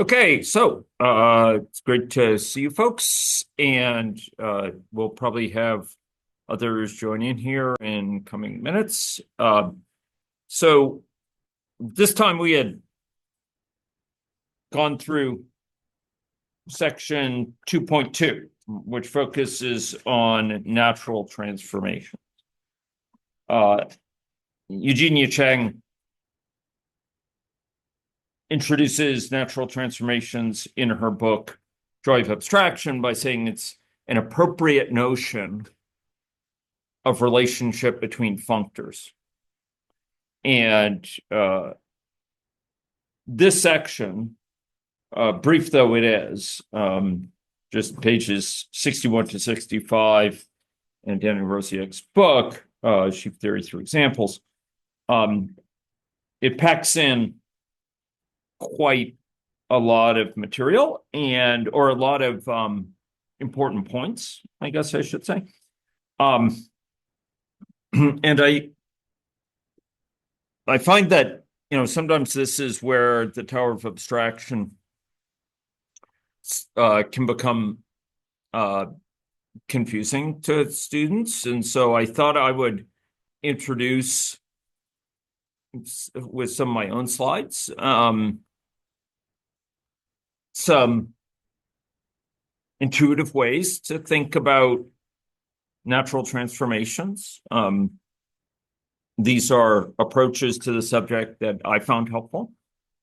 Okay, so it's great to see you folks, and we'll probably have others join in here in coming minutes. So this time we had gone through section 2.2, which focuses on natural transformation. Eugenia Chang introduces natural transformations in her book, Joy of Abstraction, by saying it's an appropriate notion of relationship between functors. And this section, brief though it is, just pages 61 to 65 in Daniel Rosiak's book, Sheep Theory Through Examples, it packs in quite a lot of material or a lot of important points, I guess I should say. And I find that, sometimes this is where the Tower of Abstraction can become confusing to students. And so I thought I would introduce, with some of my own slides, some intuitive ways to think about natural transformations. These are approaches to the subject that I found helpful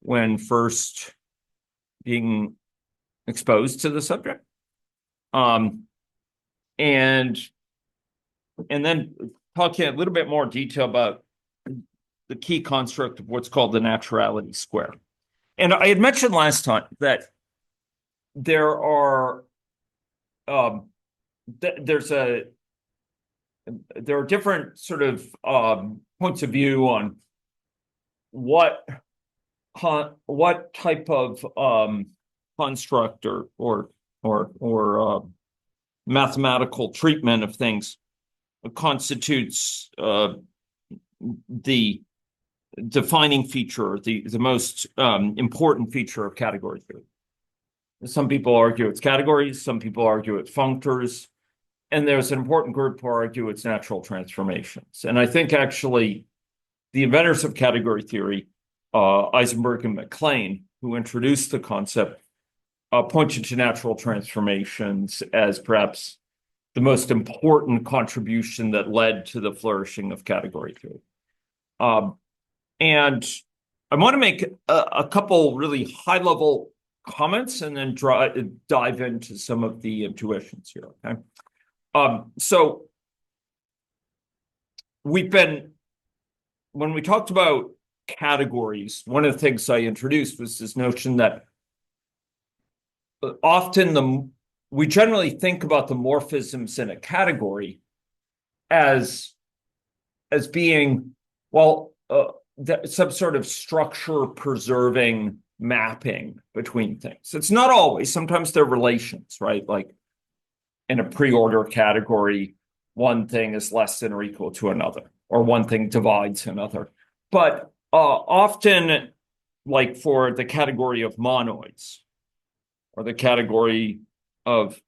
when first being exposed to the subject. And then talking a little bit more detail about the key construct of what's called the naturality square. And I had mentioned last time that there are different sort of points of view on what type of construct or mathematical treatment of things constitutes the defining feature, the most important feature of category theory. Some people argue it's categories, some people argue it's functors, and there's an important group who argue it's natural transformations. And I think actually the inventors of category theory, Eisenberg and MacLean, who introduced the concept, pointed to natural transformations as perhaps the most important contribution that led to the flourishing of category theory. And I want to make a couple really high-level comments and then dive into some of the intuitions here, okay? So when we talked about categories, one of the things I introduced was this notion that often we generally think about the morphisms in a category as being, some sort of structure preserving mapping between things. It's not always. Sometimes they're relations, right? Like in a pre-order category, one thing is less than or equal to another, or one thing divides another. But often, like for the category of monoids, or the category of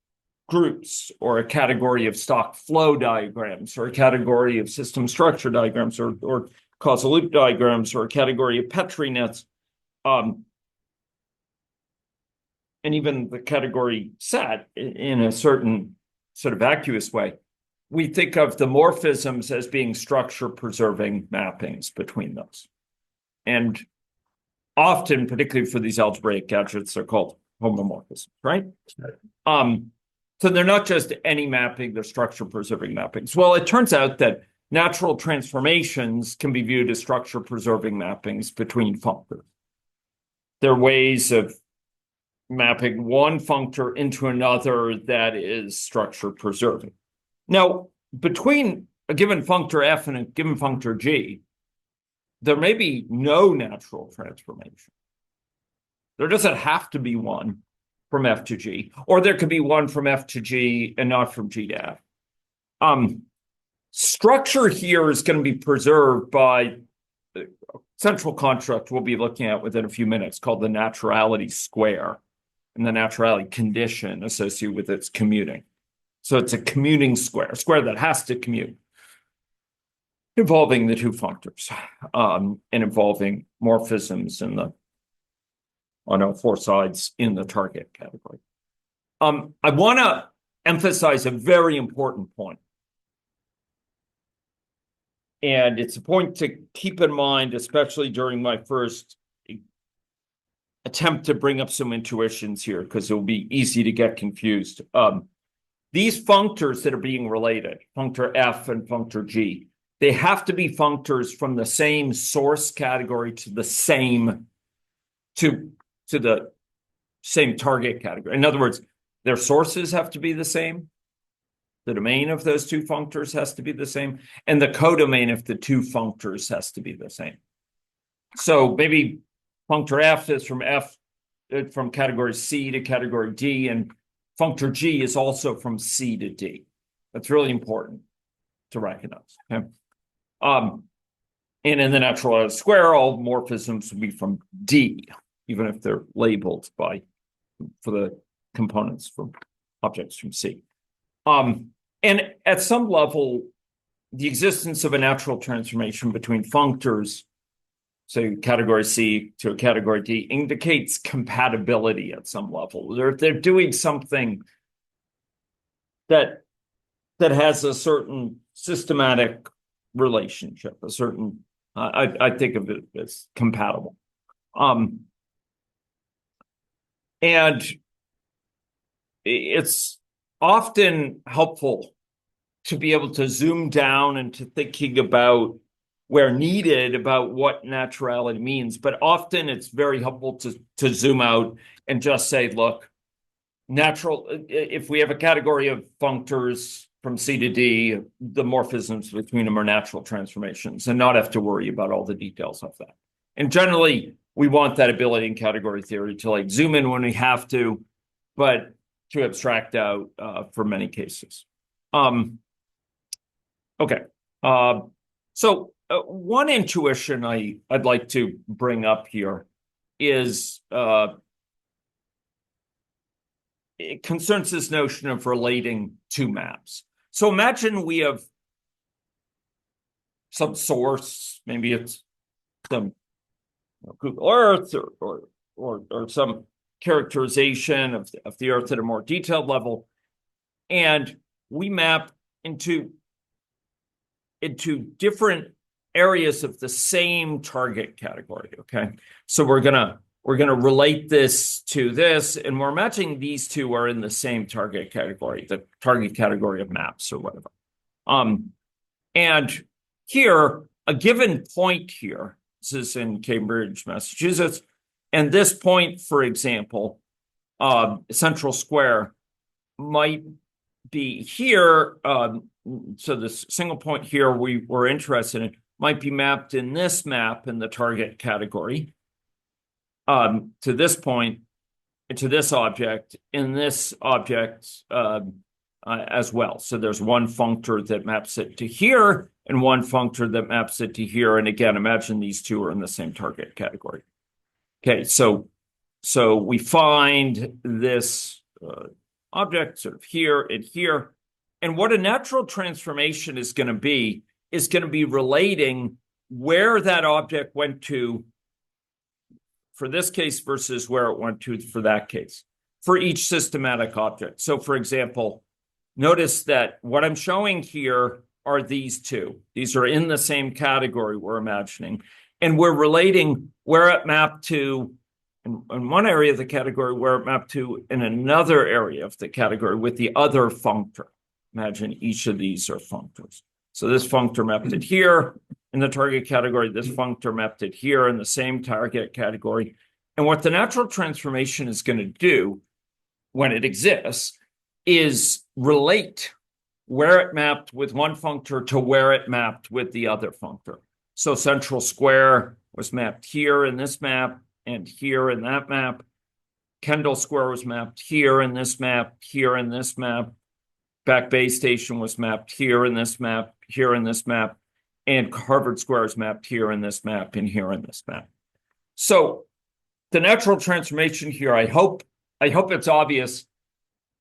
groups, or a category of stock flow diagrams, or a category of system structure diagrams, or causal loop diagrams, or a category of Petri nets, and even the category set in a certain sort of vacuous way, we think of the morphisms as being structure-preserving mappings between those. And often, particularly for these algebraic gadgets, they're called homomorphisms, right? So they're not just any mapping, they're structure-preserving mappings. Well, it turns out that natural transformations can be viewed as structure-preserving mappings between functors. They're ways of mapping one functor into another that is structure preserving. Now, between a given functor f and a given functor g, there may be no natural transformation. There doesn't have to be one from f to g, or there could be one from f to g and not from g to f. Structure here is going to be preserved by central construct we'll be looking at within a few minutes called the naturality square and the naturality condition associated with its commuting. So it's a commuting square, a square that has to commute, involving the two functors and involving morphisms in the on all four sides in the target category. I want to emphasize a very important point. And it's a point to keep in mind, especially during my first attempt to bring up some intuitions here, because it will be easy to get confused. These functors that are being related, functor F and functor G, they have to be functors from the same source category to the same target category. In other words, their sources have to be the same. The domain of those two functors has to be the same, and the codomain of the two functors has to be the same. So maybe functor F is from category C to category D, and functor G is also from C to D. That's really important to recognize. Okay? And in the natural square, all morphisms will be from D, even if they're labeled for the components from objects from C. And at some level, the existence of a natural transformation between functors, say category C to a category D, indicates compatibility at some level. They're doing something that has a certain systematic relationship, a certain, I think of it as compatible. And it's often helpful to be able to zoom down into thinking about, where needed, about what naturality means. But often it's very helpful to zoom out and just say, look, if we have a category of functors from C to D, the morphisms between them are natural transformations, and not have to worry about all the details of that. And generally, we want that ability in category theory to zoom in when we have to, but to abstract out for many cases. Okay. So one intuition I'd like to bring up here is it concerns this notion of relating two maps. So imagine we have some source, maybe it's some Google Earth or some characterization of the Earth at a more detailed level, and we map into different areas of the same target category. Okay, so we're gonna relate this to this, and we're imagining these two are in the same target category, the target category of maps or whatever. And here, a given point here, this is in Cambridge, Massachusetts, and this point, for example, central square, might be here. So this single point here we're interested in might be mapped in this map in the target category to this point, to this object, in this object as well. So there's one functor that maps it to here and one functor that maps it to here. And again, imagine these two are in the same target category. Okay, so we find this object sort of here and here. And what a natural transformation is going to be relating where that object went to for this case versus where it went to for that case, for each systematic object. So for example, notice that what I'm showing here are these two. These are in the same category we're imagining. And we're relating where it mapped to in one area of the category, where it mapped to in another area of the category with the other functor. Imagine each of these are functors. So this functor mapped it here in the target category. This functor mapped it here in the same target category. And what the natural transformation is going to do when it exists is relate where it mapped with one functor to where it mapped with the other functor. So central square was mapped here in this map and here in that map. Kendall square was mapped here in this map, here in this map. Back Bay Station was mapped here in this map, here in this map. and Harvard Square is mapped here in this map and here in this map. So the natural transformation here, I hope it's obvious.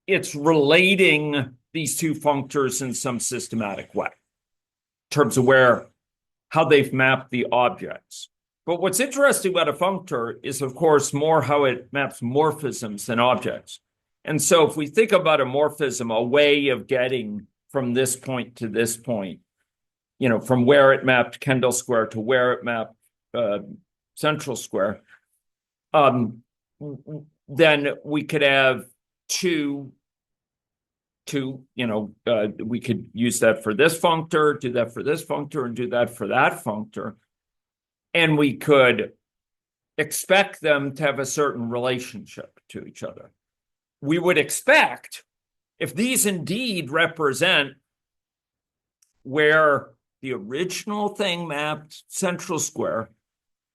It's relating these two functors in some systematic way in terms of how they've mapped the objects. But what's interesting about a functor is, of course, more how it maps morphisms than objects. And so if we think about a morphism, a way of getting from this point to this point, from where it mapped Kendall square to where it mapped central square, then we could have we could use that for this functor, do that for this functor, and do that for that functor. And we could expect them to have a certain relationship to each other. We would expect, if these indeed represent where the original thing mapped central square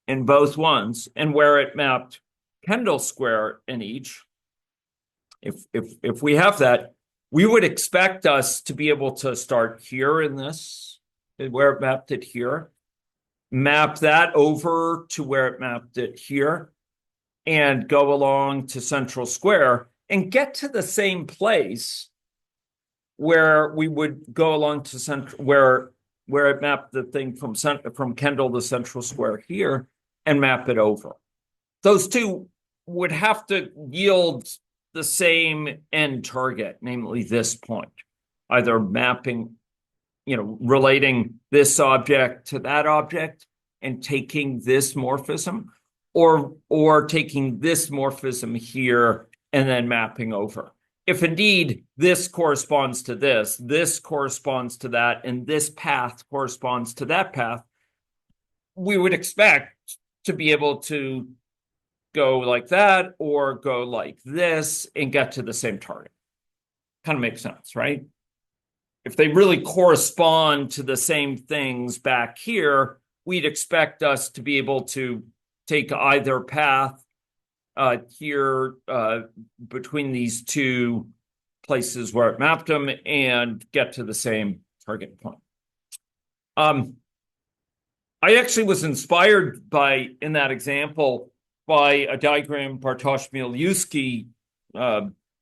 in both ones and where it mapped Kendall square in each, if we have that, we would expect us to be able to start here in this, where it mapped it here, map that over to where it mapped it here, and go along to central square and get to the same place where we would go along to central, where it mapped the thing from Kendall to central square here and map it over. Those two would have to yield the same end target, namely this point, either mapping, relating this object to that object and taking this morphism, or taking this morphism here and then mapping over. If indeed this corresponds to this corresponds to that, and this path corresponds to that path, we would expect to be able to go like that or go like this and get to the same target. Kind of makes sense, right? If they really correspond to the same things back here, we'd expect us to be able to take either path here between these two places where it mapped them and get to the same target point. I actually was inspired in that example by a diagram Bartosz Miliuski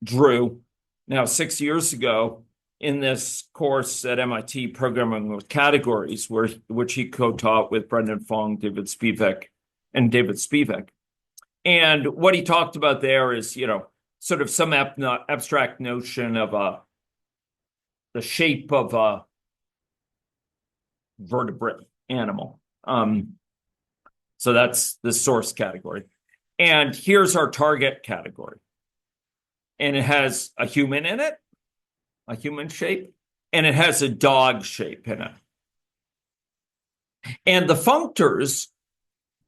drew now 6 years ago in this course at MIT, Programming with Categories, which he co-taught with Brendan Fong, David Spivak. And what he talked about there is, sort of some abstract notion of the shape of a vertebrate animal. So that's the source category. And here's our target category. And it has a human in it, a human shape, and it has a dog shape in it. And the functors,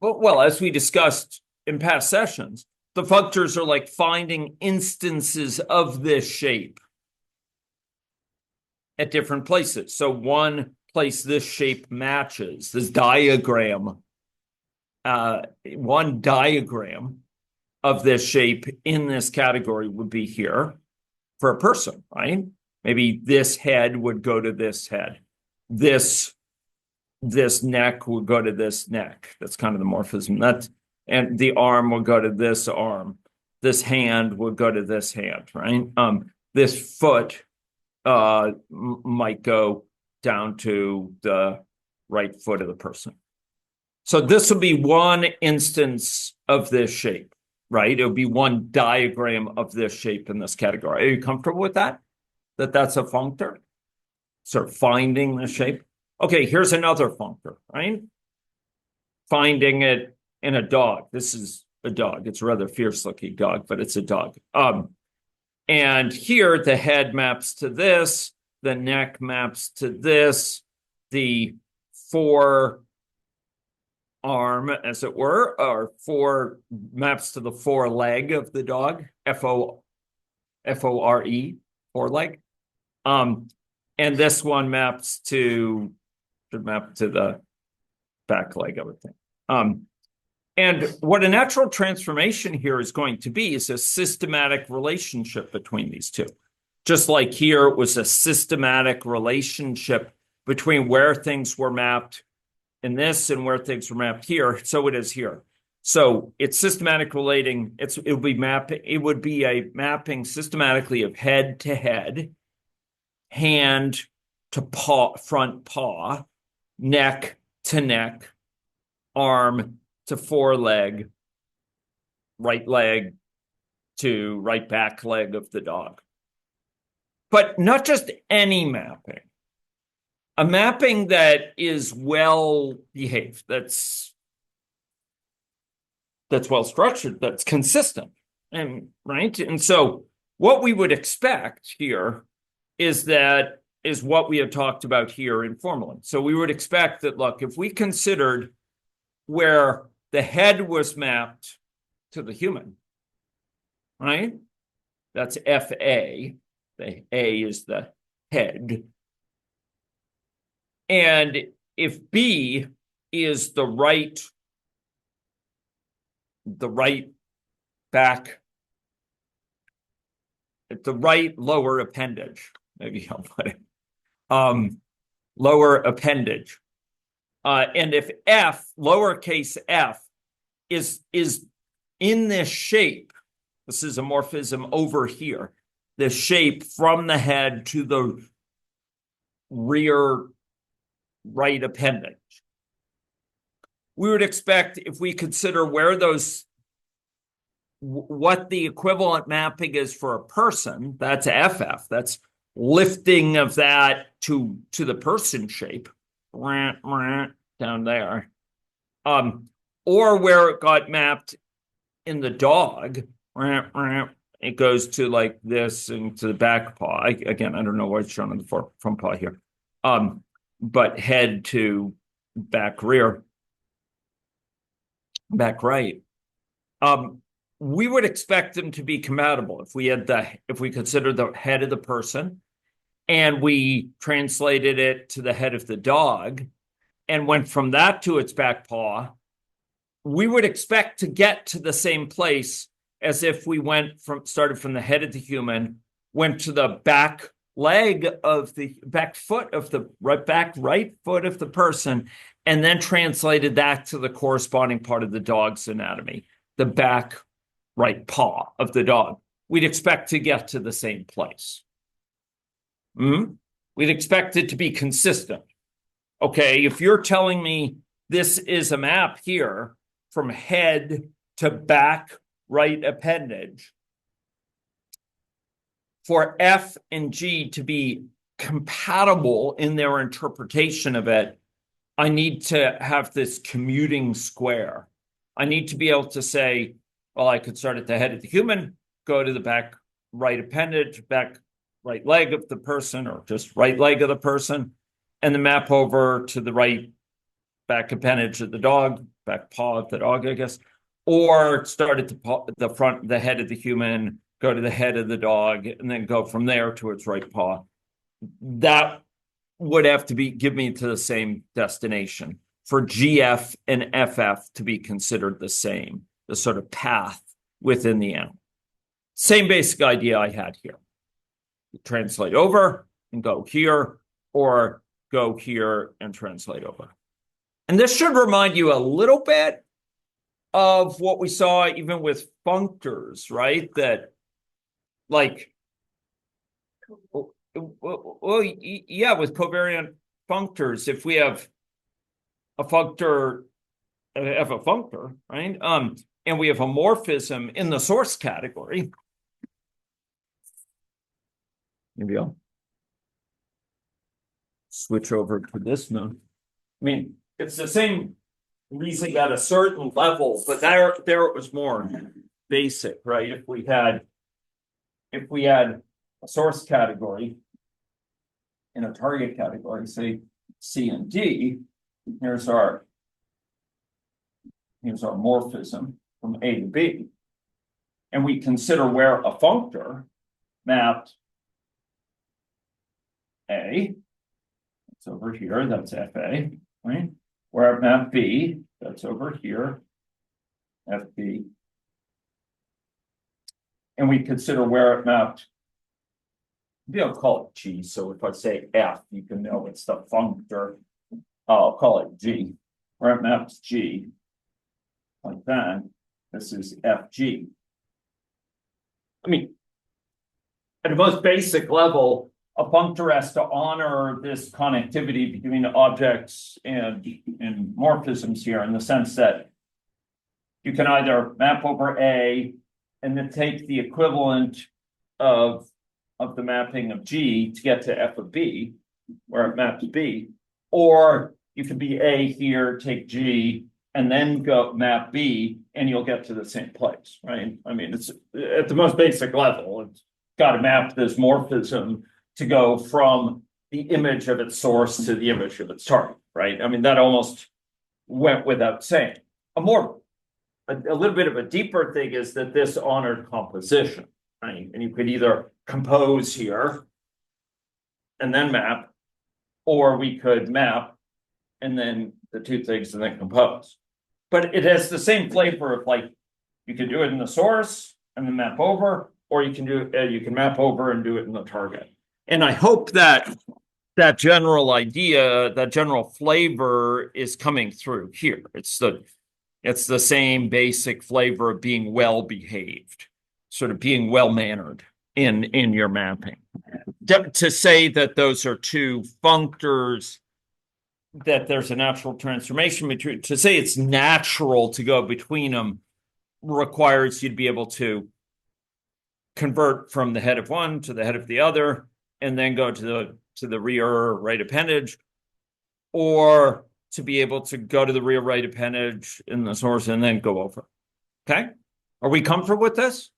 well, as we discussed in past sessions, the functors are like finding instances of this shape at different places. So one place this shape matches, this diagram, one diagram of this shape in this category would be here for a person, right? Maybe this head would go to this head. This neck would go to this neck. That's kind of the morphism. And the arm would go to this arm. This hand would go to this hand, right? This foot might go down to the right foot of the person. So this would be one instance of this shape, right? It would be one diagram of this shape in this category. Are you comfortable with that? That's a functor? Sort of finding the shape. Okay, here's another functor, right? Finding it in a dog. This is a dog. It's a rather fierce-looking dog, but it's a dog. And here the head maps to this, the neck maps to this, the forearm, as it were, or maps to the foreleg of the dog, F-O-R-E, foreleg. And this one maps to the back leg, I would think. And what a natural transformation here is going to be is a systematic relationship between these two. Just like here, it was a systematic relationship between where things were mapped in this and where things were mapped here. So it is here. So it's systematic relating. It would be a mapping systematically of head to head, hand to paw, front paw, neck to neck, arm to foreleg, right leg to right back leg of the dog. But not just any mapping. A mapping that is well behaved, that's well structured, that's consistent, and right. And so what we would expect here is what we had talked about here informally. So we would expect that, look, if we considered where the head was mapped to the human, right? That's FA. The A is the head. And if B is the right back, the right lower appendage, maybe I'll put it, lower appendage. And if F, lowercase f, is in this shape, this is a morphism over here, the shape from the head to the rear right appendage, we would expect, if we consider what the equivalent mapping is for a person, that's FF, that's lifting of that to the person shape, down there, or where it got mapped in the dog, it goes to like this and to the back paw. Again, I don't know what's shown on the front paw here, but head to back rear, back right. We would expect them to be compatible if we consider the head of the person and we translated it to the head of the dog and went from that to its back paw. We would expect to get to the same place as if we started from the head of the human, went to the back leg of the back foot of the right foot of the person, and then translated that to the corresponding part of the dog's anatomy, the back right paw of the dog. We'd expect to get to the same place. We'd expect it to be consistent. Okay, if you're telling me this is a map here from head to back right appendage, for F and G to be compatible in their interpretation of it, I need to have this commuting square. I need to be able to say, well, I could start at the head of the human, go to the back right appendage, back right leg of the person, or just right leg of the person, and then map over to the right back appendage of the dog, back paw of the dog, I guess, or start at the head of the human, go to the head of the dog, and then go from there to its right paw. That would have to give me to the same destination for GF and FF to be considered the same, the sort of path within the animal. Same basic idea I had here. Translate over and go here, or go here and translate over. And this should remind you a little bit of what we saw even with functors, right? That, like, well, yeah, with covariant functors, if we have a functor, right? And we have a morphism in the source category. Maybe I'll switch over to this node. I mean, it's the same reasoning at a certain level, but there it was more basic, right? If we had a source category and a target category, say C and D, here's our morphism from A to B. And we consider where a functor mapped A, that's over here, that's FA, right? Where it mapped B, that's over here, FB. And we consider where it mapped maybe I'll call it G. So if I say F, you can know it's the functor. I'll call it G, where it maps G like that. This is FG. I mean, at the most basic level, a functor has to honor this connectivity between objects and morphisms here, in the sense that you can either map over A and then take the equivalent of the mapping of G to get to F of B, where it maps B, or you could be A here, take G, and then go map B, and you'll get to the same place, right? I mean, it's at the most basic level, it's got to map this morphism to go from the image of its source to the image of its target, right? I mean, that almost went without saying. A little bit of a deeper thing is that this honored composition, right? And you could either compose here and then map, or we could map and then the two things and then compose. But it has the same flavor of, like, you can do it in the source and then map over, or you can do you can map over and do it in the target. And I hope that that general idea, that general flavor is coming through here. It's the same basic flavor of being well behaved, sort of being well mannered in your mapping. To say that those are two functors, that there's a natural transformation between, to say it's natural to go between them requires you to be able to convert from the head of one to the head of the other, and then go to the rear right appendage, or to be able to go to the rear right appendage in the source and then go over. Okay? Are we comfortable with this?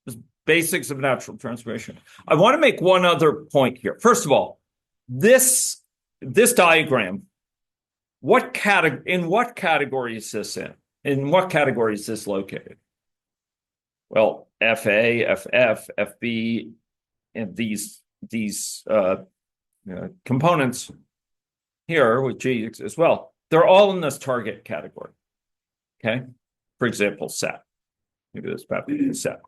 This basics of natural transformation. I want to make one other point here. First of all, this diagram, in what category is this in? In what category is this located? Well, FA, FF, FB, and these components here with G as well, they're all in this target category. Okay, for example, set. Maybe this mapping is set.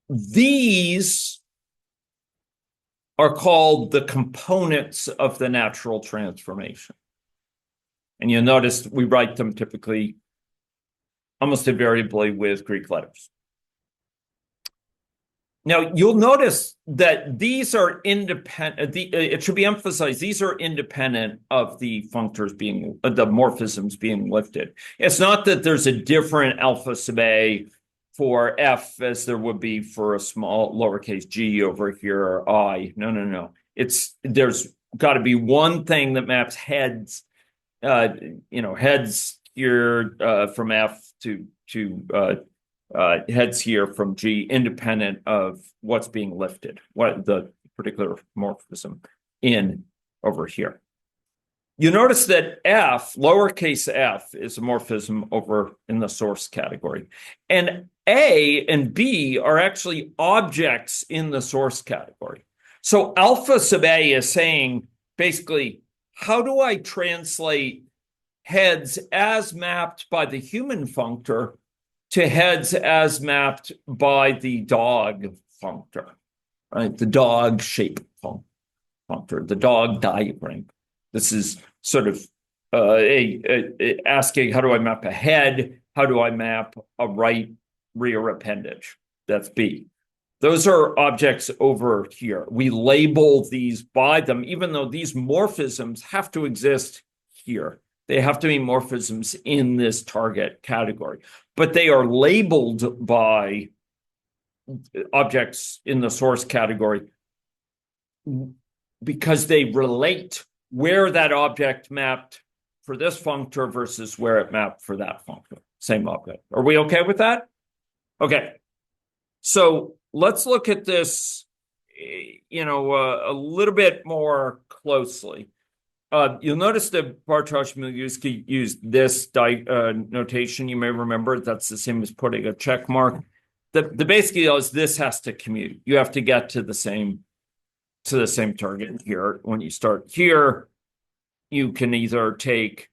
These are called the components of the natural transformation. And you'll notice we write them typically almost invariably with Greek letters. Now, you'll notice that these are independent. It should be emphasized, these are independent of the functors being, the morphisms being lifted. It's not that there's a different alpha sub A for F as there would be for a small lowercase g over here, or I. No. There's got to be one thing that maps heads, heads here from F to heads here from G, independent of what's being lifted, what the particular morphism in over here. You notice that F, lowercase f, is a morphism over in the source category. And A and B are actually objects in the source category. So alpha sub A is saying, basically, how do I translate heads as mapped by the human functor to heads as mapped by the dog functor, right? The dog shape functor, the dog diagram. This is sort of asking, how do I map a head? How do I map a right rear appendage? That's B. Those are objects over here. We label these by them, even though these morphisms have to exist here. They have to be morphisms in this target category, but they are labeled by objects in the source category because they relate where that object mapped for this functor versus where it mapped for that functor. Same object. Are we okay with that? Okay. So let's look at this, a little bit more closely. You'll notice that Bartosz Milewski used this notation. You may remember that's the same as putting a check mark. The basic deal is this has to commute. You have to get to the same target here. When you start here, you can either take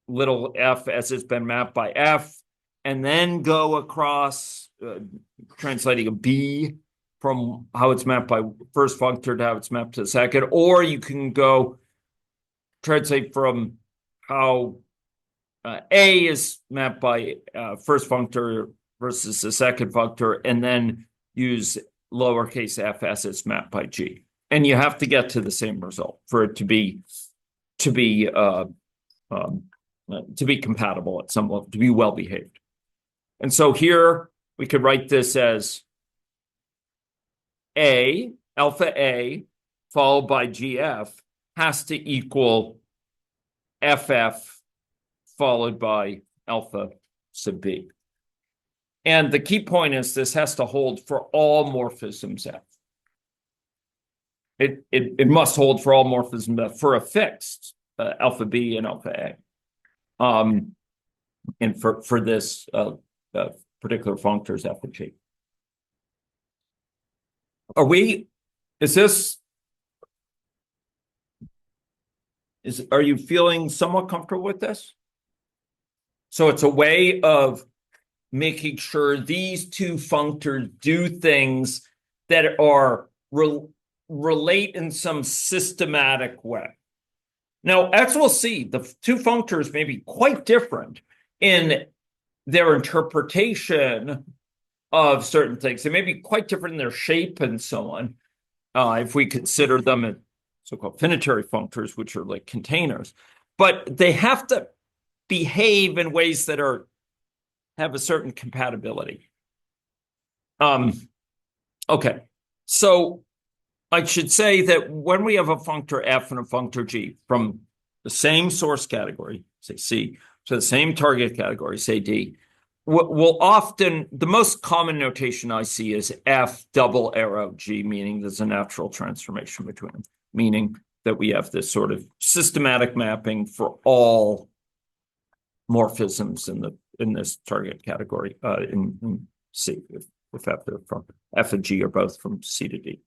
little f as it's been mapped by F, and then go across, translating a B from how it's mapped by first functor to how it's mapped to the second, or you can go translate from how A is mapped by first functor versus the second functor, and then use lowercase f as it's mapped by G. And you have to get to the same result for it to be compatible at some level, to be well behaved. And so here we could write this as alpha A followed by GF has to equal FF followed by alpha sub B. And the key point is this has to hold for all morphisms F. It must hold for all morphisms F for a fixed alpha B and alpha A. And for this particular functors F and G. Are you feeling somewhat comfortable with this? So it's a way of making sure these two functors do things that are relate in some systematic way. Now, as we'll see, the two functors may be quite different in their interpretation of certain things. They may be quite different in their shape and so on. If we consider them as so-called finitary functors, which are like containers, but they have to behave in ways that have a certain compatibility. Okay, so I should say that when we have a functor F and a functor G from the same source category, say C, to the same target category, say D, we'll often, the most common notation I see is F double arrow G, meaning there's a natural transformation between them, meaning that we have this sort of systematic mapping for all morphisms in this target category in C, if F and G are both from C to D.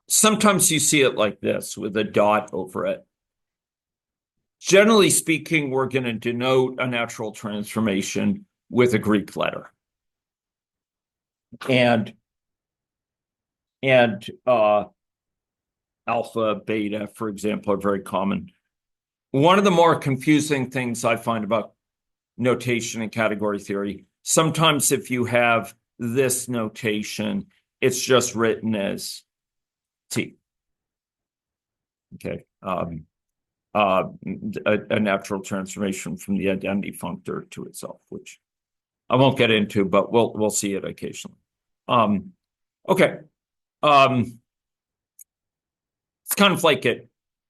Sometimes you see it like this with a dot over it. Generally speaking, we're going to denote a natural transformation with a Greek letter. And alpha, beta, for example, are very common. One of the more confusing things I find about notation in category theory, sometimes if you have this notation, it's just written as T. Okay. A natural transformation from the identity functor to itself, which I won't get into, but we'll see it occasionally. Okay. It's kind of like it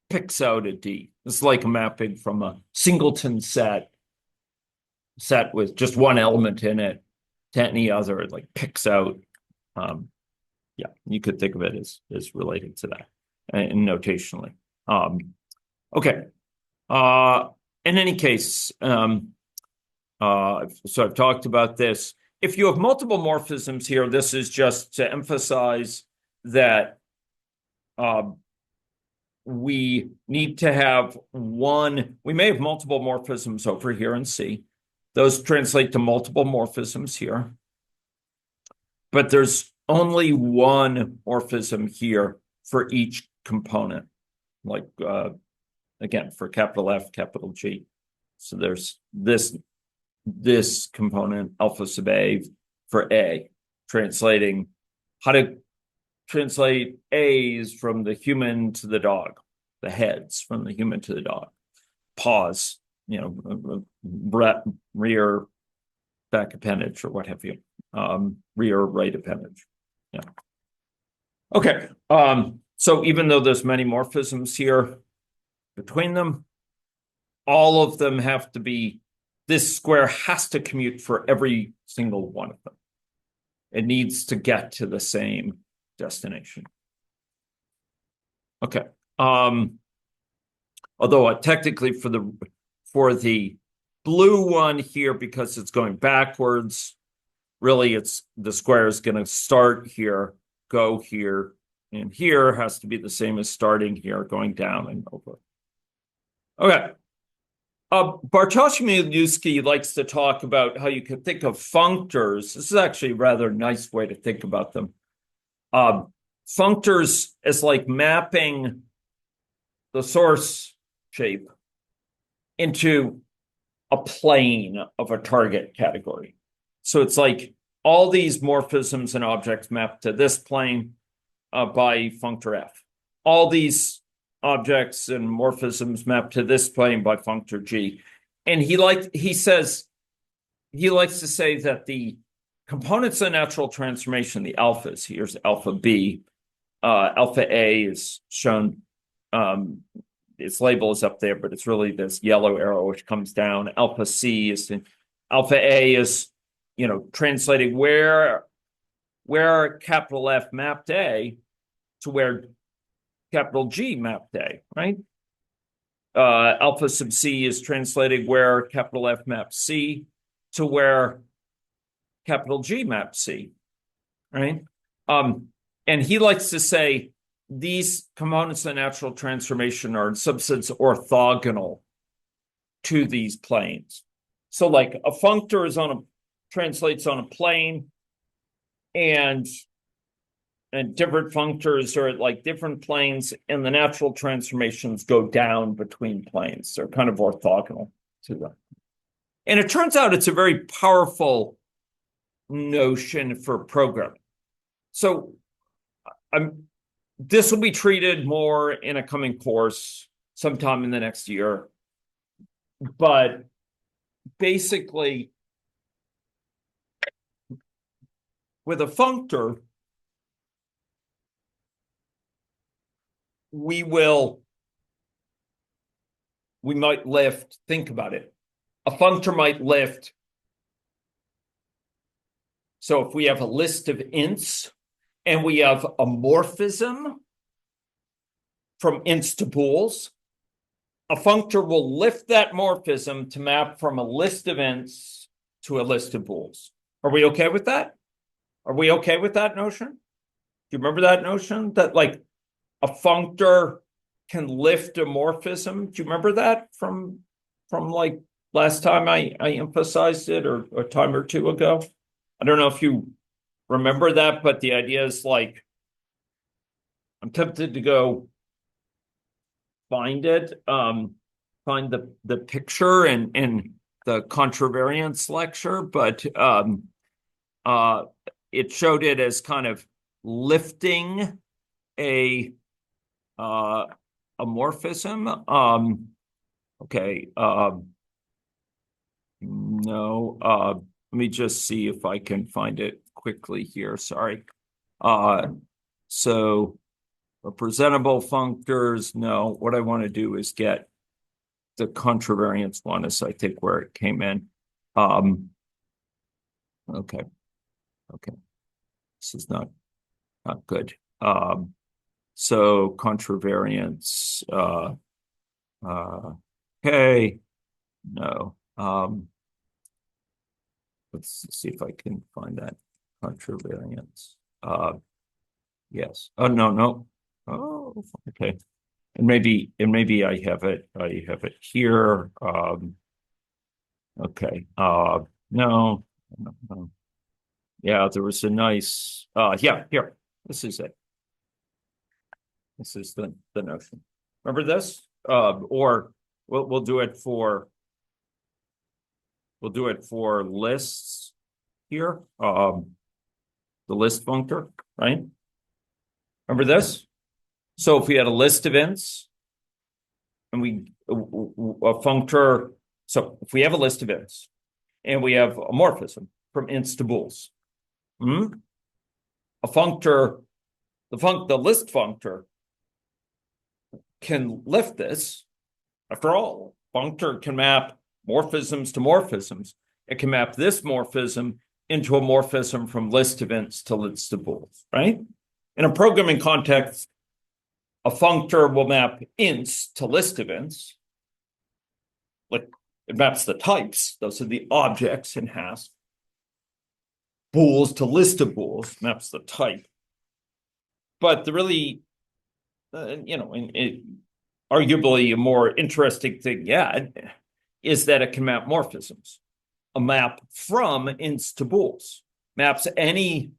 picks out a D. It's like a mapping from a singleton set with just one element in it to any other. It like picks out. Yeah, you could think of it as related to that and notationally. Okay. In any case, so I've talked about this. If you have multiple morphisms here, this is just to emphasize that we need to have one. We may have multiple morphisms over here in C. Those translate to multiple morphisms here. But there's only one morphism here for each component, like, again, for capital F, capital G. So there's this component, alpha sub A, for A, translating how to translate A's from the human to the dog, the heads from the human to the dog, paws, rear, back appendage, or what have you, rear, right appendage. Yeah. Okay. So even though there's many morphisms here between them, all of them have to be, this square has to commute for every single one of them. It needs to get to the same destination. Okay. Although technically for the blue one here, because it's going backwards, really it's the square is going to start here, go here, and here has to be the same as starting here, going down and over. Okay. Bartosz likes to talk about how you can think of functors. This is actually a rather nice way to think about them. Functors is like mapping the source shape into a plane of a target category. So it's like all these morphisms and objects map to this plane by functor F. All these objects and morphisms map to this plane by functor G. And he likes to say that the components of natural transformation, the alphas, here's alpha B, alpha A is shown, its label is up there, but it's really this yellow arrow which comes down. Alpha C is, alpha A is, translating where capital F mapped A to where capital G mapped A, right? Alpha sub C is translating where capital F maps C to where capital G maps C, right? And he likes to say these components of natural transformation are in some sense orthogonal to these planes. So like a functor translates on a plane, and different functors are at like different planes, and the natural transformations go down between planes. They're kind of orthogonal to them. And it turns out it's a very powerful notion for programming. So this will be treated more in a coming course sometime in the next year. But basically, with a functor, we might lift, think about it. A functor might lift. So if we have a list of ints and we have a morphism from ints to bools, a functor will lift that morphism to map from a list of ints to a list of bools. Are we okay with that? Are we okay with that notion? Do you remember that notion? That like a functor can lift a morphism? Do you remember that from like last time I emphasized it, or a time or two ago? I don't know if you remember that, but the idea is like, I'm tempted to go find it, find the picture in the contravariance lecture, but it showed it as kind of lifting a morphism. Okay. No. Let me just see if I can find it quickly here. Sorry. So representable functors. No, what I want to do is get the contravariance one, is I think where it came in. Okay. This is not good. So contravariance. Okay. No. Let's see if I can find that contravariance. Yes. Oh, no. Oh, okay. And maybe I have it. I have it here. Okay. No. Yeah, there was a nice. Yeah. Here. This is it. This is the notion. Remember this? Or we'll do it for. We'll do it for lists here. The list functor, right? Remember this? So if we had a list of ints and a functor, so if we have a list of ints and we have a morphism from ints to bools, a functor, the list functor can lift this. After all, functor can map morphisms to morphisms. It can map this morphism into a morphism from list of ints to list of bools, right? In a programming context, a functor will map ints to list of ints. Like it maps the types, those are the objects in Haskell. Bools to list of bools maps the type. But the really, arguably a more interesting thing, is that it can map morphisms. A map from ints to bools maps any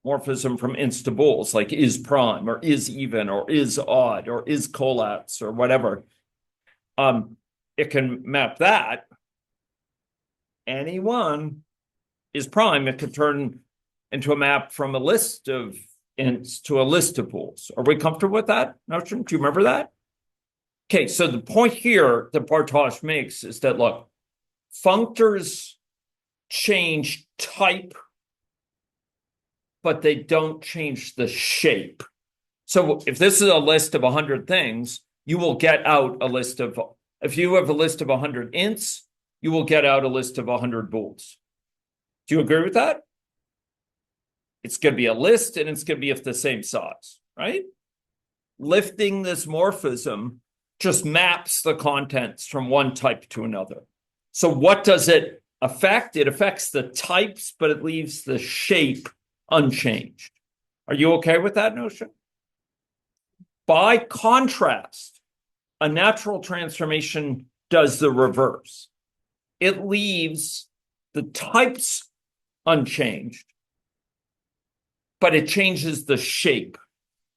morphism from ints to bools, like is prime or is even or is odd or is collapse or whatever. It can map that. Any one is prime. It could turn into a map from a list of ints to a list of bools. Are we comfortable with that notion? Do you remember that? Okay, so the point here that Bartosz makes is that, look, functors change type, but they don't change the shape. So if this is a list of 100 things, you will get out a list of, if you have a list of 100 ints, you will get out a list of 100 bools. Do you agree with that? It's going to be a list and it's going to be of the same size, right? Lifting this morphism just maps the contents from one type to another. So what does it affect? It affects the types, but it leaves the shape unchanged. Are you okay with that notion? By contrast, a natural transformation does the reverse. It leaves the types unchanged, but it changes the shape.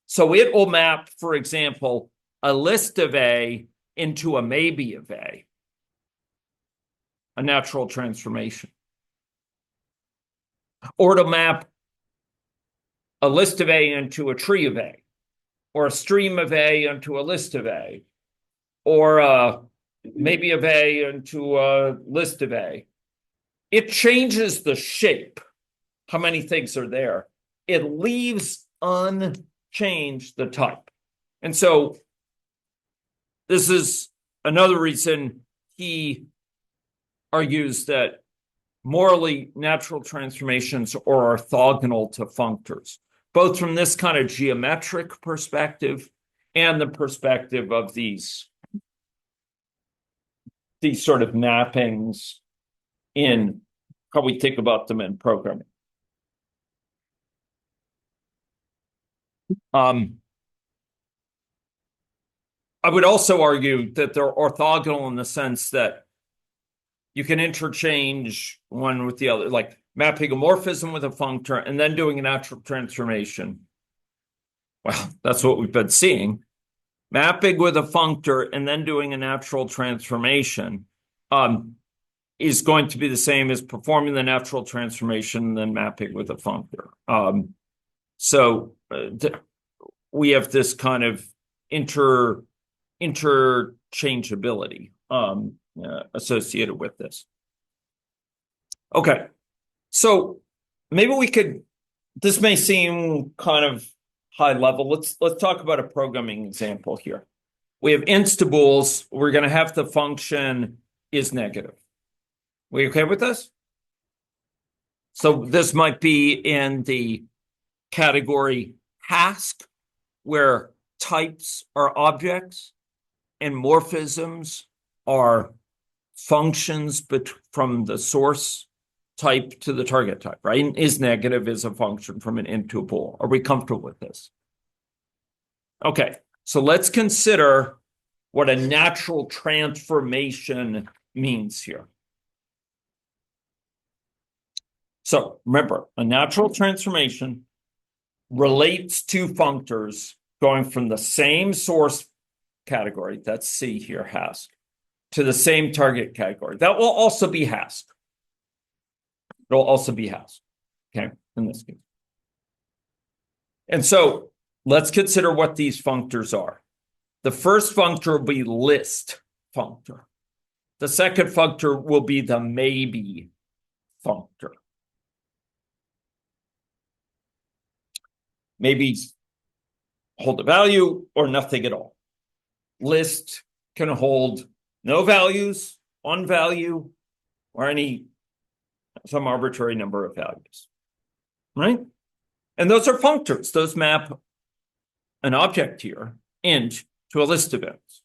So it will map, for example, a list of A into a maybe of A natural transformation. Or to map a list of A into a tree of A, or a stream of A into a list of A, or a maybe of A into a list of A. It changes the shape, how many things are there. It leaves unchanged the type. And so this is another reason he argues that morally natural transformations are orthogonal to functors, both from this kind of geometric perspective and the perspective of these sort of mappings in how we think about them in programming. I would also argue that they're orthogonal in the sense that you can interchange one with the other, like mapping a morphism with a functor and then doing a natural transformation. Well, that's what we've been seeing. Mapping with a functor and then doing a natural transformation is going to be the same as performing the natural transformation and then mapping with a functor. We have this kind of interchangeability associated with this. Okay, so maybe we could, this may seem kind of high level. Let's talk about a programming example here. We have ints to bools. We're going to have the function is negative. We okay with this? So this might be in the category task, where types are objects and morphisms are functions from the source type to the target type, right? And is negative is a function from an int to a bool. Are we comfortable with this? Okay, so let's consider what a natural transformation means here. So remember, a natural transformation relates two functors going from the same source category, that's C here, Hask, to the same target category. That will also be Hask. It'll also be Hask, okay, in this case. And so let's consider what these functors are. The first functor will be list functor. The second functor will be the maybe functor. Maybe hold a value or nothing at all. List can hold no values, one value, or some arbitrary number of values, right? And those are functors. Those map an object here int to a list of ints.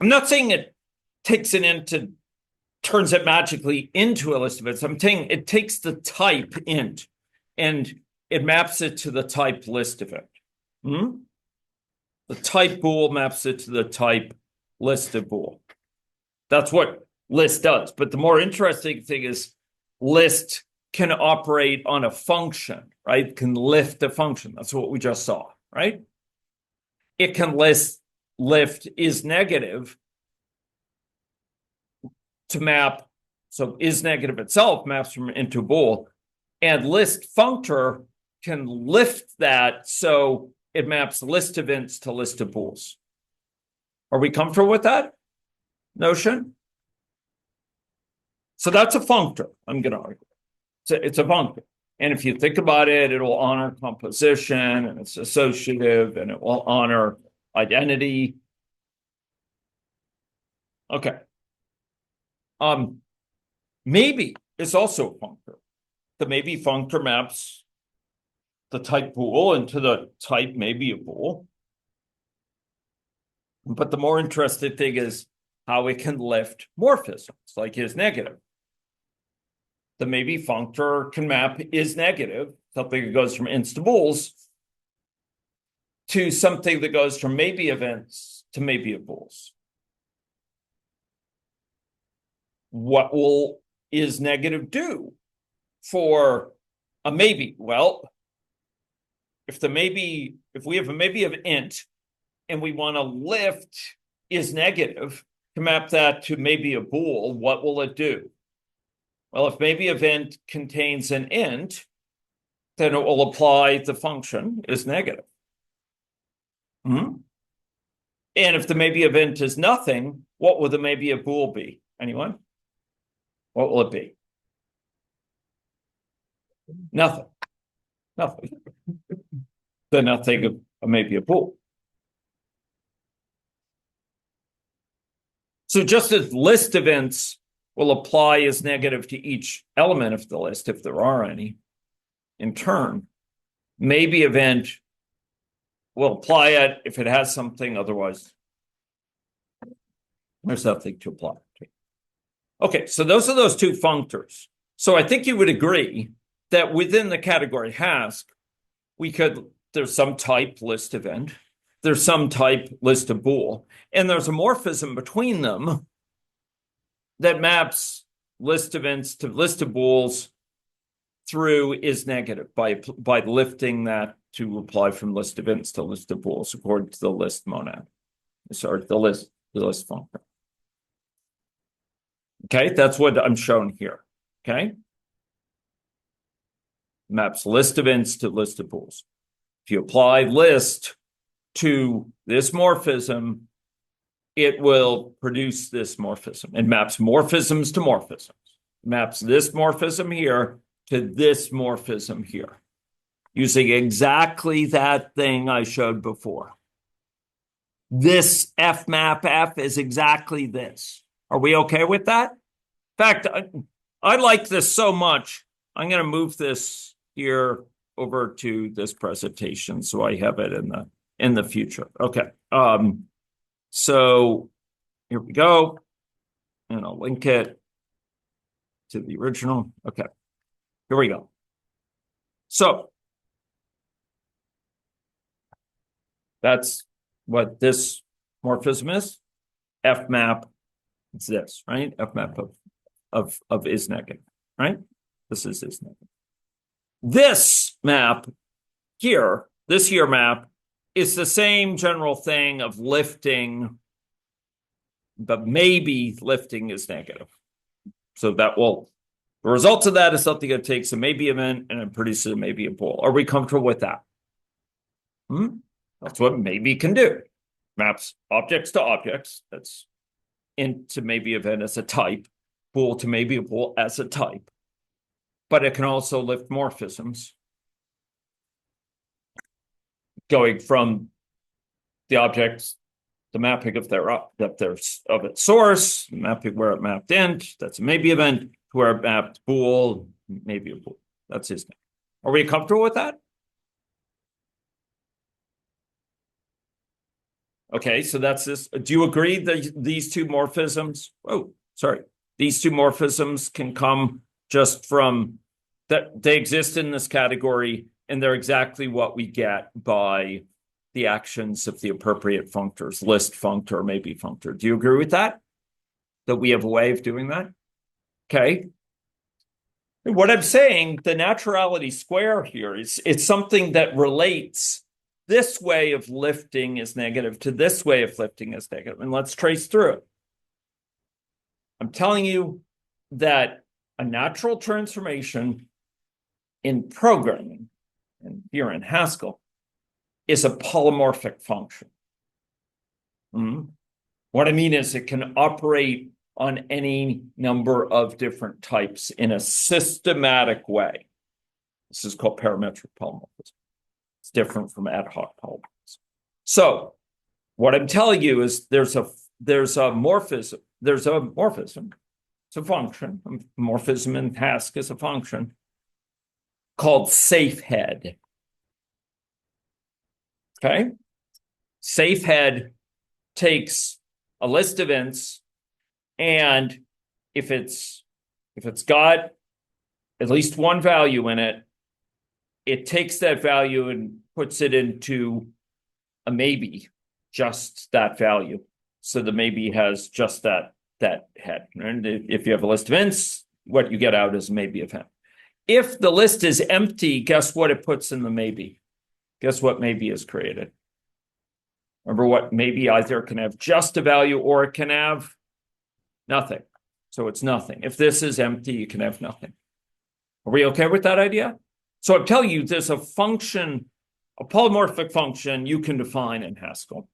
I'm not saying it takes an int and turns it magically into a list of ints. I'm saying it takes the type int and it maps it to the type list of it. The type bool maps it to the type list of bool. That's what list does. But the more interesting thing is list can operate on a function, right? Can lift a function. That's what we just saw, right? It can lift is negative to map. So is negative itself maps from into bool, and list functor can lift that so it maps list events to list of bools. Are we comfortable with that notion? So that's a functor, I'm going to argue. It's a functor. And if you think about it, it'll honor composition, and it's associative, and it will honor identity. Okay. Maybe is also a functor. The maybe functor maps the type bool into the type maybe a bool. But the more interesting thing is how it can lift morphisms, like is negative. The maybe functor can map is negative, something that goes from ints to bools, to something that goes from maybe events to maybe of bools. What will is negative do for a maybe? Well, if we have a maybe of int and we want to lift is negative to map that to maybe a bool, what will it do? Well, if maybe event contains an int, then it will apply the function is negative. And if the maybe event is nothing, what will the maybe a bool be? Anyone? What will it be? Nothing. Nothing. The nothing of maybe a bool. So just as list events will apply as negative to each element of the list, if there are any, in turn, maybe event will apply it if it has something, otherwise there's nothing to apply to. Okay, so those are those two functors. So I think you would agree that within the category Hask, there's some type list event, there's some type list of bool, and there's a morphism between them that maps list events to list of bools through is negative by lifting that to apply from list events to list of bools according to the list monad. Sorry, the list functor. Okay, that's what I'm showing here. Okay, maps list events to list of bools. If you apply list to this morphism, it will produce this morphism. It maps morphisms to morphisms. It maps this morphism here to this morphism here, using exactly that thing I showed before. This F map F is exactly this. Are we okay with that? In fact, I like this so much, I'm going to move this here over to this presentation so I have it in the future. Okay. So here we go, and I'll link it to the original. Okay, here we go. So that's what this morphism is. F map, it's this, right? F map of is negative, right? This is negative. This map here, this here map, is the same general thing of lifting, but maybe lifting is negative. So the result of that is something that takes a maybe event and it produces a maybe a bool. Are we comfortable with that? That's what maybe can do. Maps objects to objects. That's int to maybe event as a type, bool to maybe a bool as a type. But it can also lift morphisms, going from the objects, the mapping of of its source, mapping where it mapped int, that's a maybe event, to where it mapped bool, maybe a bool. That's his name. Are we comfortable with that? Okay, so that's this. Do you agree that these two morphisms, these two morphisms can come just from that they exist in this category, and they're exactly what we get by the actions of the appropriate functors, list functor, maybe functor. Do you agree with that? That we have a way of doing that? Okay. What I'm saying, the naturality square here is it's something that relates this way of lifting is negative to this way of lifting is negative. And let's trace through it. I'm telling you that a natural transformation in programming, and here in Haskell, is a polymorphic function. What I mean is it can operate on any number of different types in a systematic way. This is called parametric polymorphism. It's different from ad hoc polymorphism. So what I'm telling you is there's a morphism. There's a morphism. It's a function. Morphism in Haskell is a function called safehead. Okay? Safehead takes a list of ints, and if it's got at least one value in it, it takes that value and puts it into a maybe, just that value. So the maybe has just that head. And if you have a list of ints, what you get out is a maybe event. If the list is empty, guess what it puts in the maybe? Guess what maybe is created? Remember what maybe either can have just a value or it can have nothing. So it's nothing. If this is empty, you can have nothing. Are we okay with that idea? So I'm telling you, there's a function, a polymorphic function you can define in Haskell